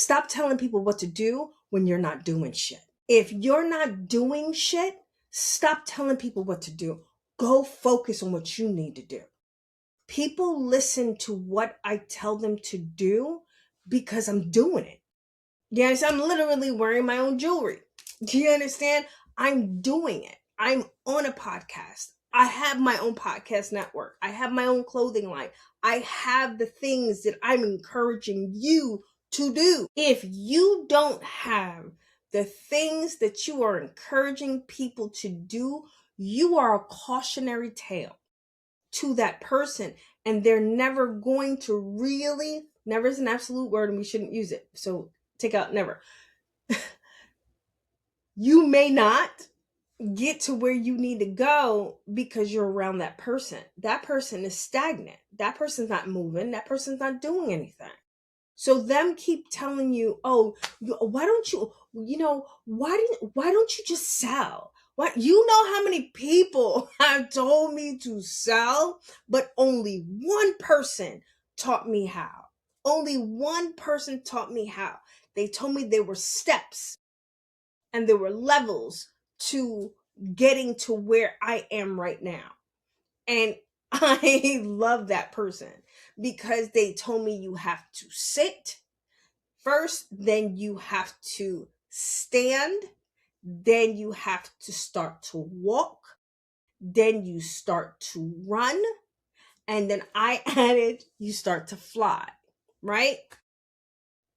Stop telling people what to do when you're not doing shit. If you're not doing shit, stop telling people what to do. Go focus on what you need to do. People listen to what I tell them to do because I'm doing it. Yes, I'm literally wearing my own jewelry. Do you understand? I'm doing it. I'm on a podcast. I have my own podcast network. I have my own clothing line. I have the things that I'm encouraging you to do. If you don't have the things that you are encouraging people to do, you are a cautionary tale to that person, and they're never going to really, never is an absolute word and we shouldn't use it. So take out never. You may not get to where you need to go because you're around that person. That person is stagnant. That person's not moving. That person's not doing anything. So them keep telling you, oh, why don't you, why don't you just sell? What, you know how many people have told me to sell, but only one person taught me how. Only one person taught me how. They told me there were steps and there were levels to getting to where I am right now. And I love that person because they told me you have to sit first, then you have to stand, then you have to start to walk, then you start to run, and then I added you start to fly, right?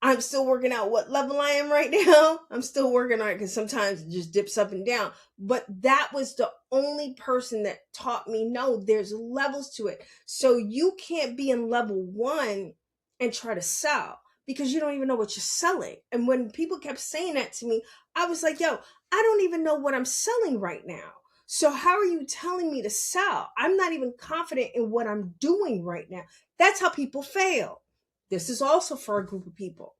I'm still working out what level I am right now. I'm still working on it because sometimes it just dips up and down. But that was the only person that taught me, no, there's levels to it. So you can't be in level 1 and try to sell because you don't even know what you're selling. And when people kept saying that to me, I was like, yo, I don't even know what I'm selling right now. So how are you telling me to sell? I'm not even confident in what I'm doing right now. That's how people fail. This is also for a group of people.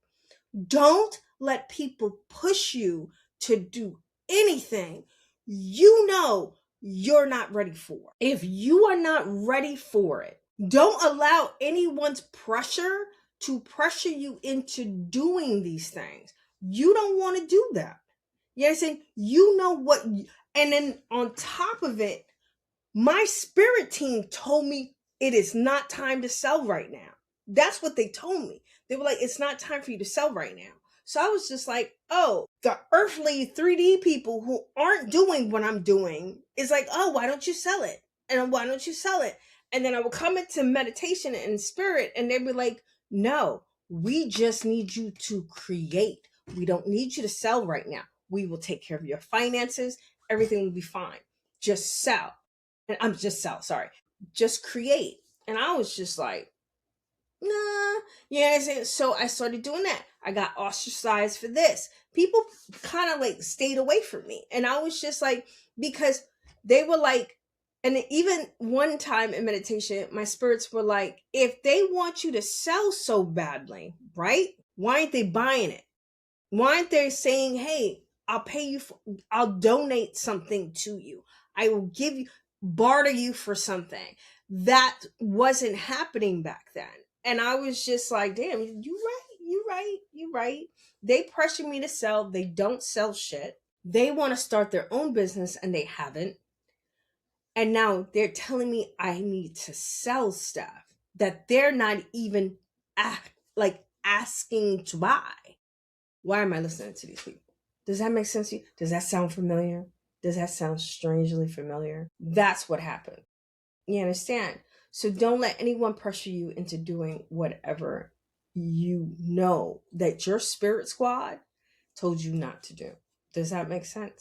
Don't let people push you to do anything you know you're not ready for. If you are not ready for it, don't allow anyone's pressure to pressure you into doing these things. You don't want to do that. You know what I'm saying? You know what, and then on top of it, my spirit team told me it is not time to sell right now. That's what they told me. They were like, it's not time for you to sell right now. So I was just like, oh, the earthly 3D people who aren't doing what I'm doing is like, oh, why don't you sell it? And why don't you sell it? And then I would come into meditation and spirit and they'd be like, no, we just need you to create. We don't need you to sell right now. We will take care of your finances. Everything will be fine. Just sell. And I'm just sell, sorry. Just create. And I was just like, nah. Yeah, so I started doing that. I got ostracized for this. People kind of like stayed away from me. And I was just like, because they were like, and even one time in meditation, my spirits were like, if they want you to sell so badly, right? Why aren't they buying it? Why aren't they saying, hey, I'll pay you, I'll donate something to you. I will give you, barter you for something. That wasn't happening back then. And I was just like, damn, you right. They pressure me to sell. They don't sell shit. They want to start their own business and they haven't. And now they're telling me I need to sell stuff that they're not even asking to buy. Why am I listening to these people? Does that make sense to you? Does that sound familiar? Does that sound strangely familiar? That's what happened. You understand? So don't let anyone pressure you into doing whatever you know that your spirit squad told you not to do. Does that make sense?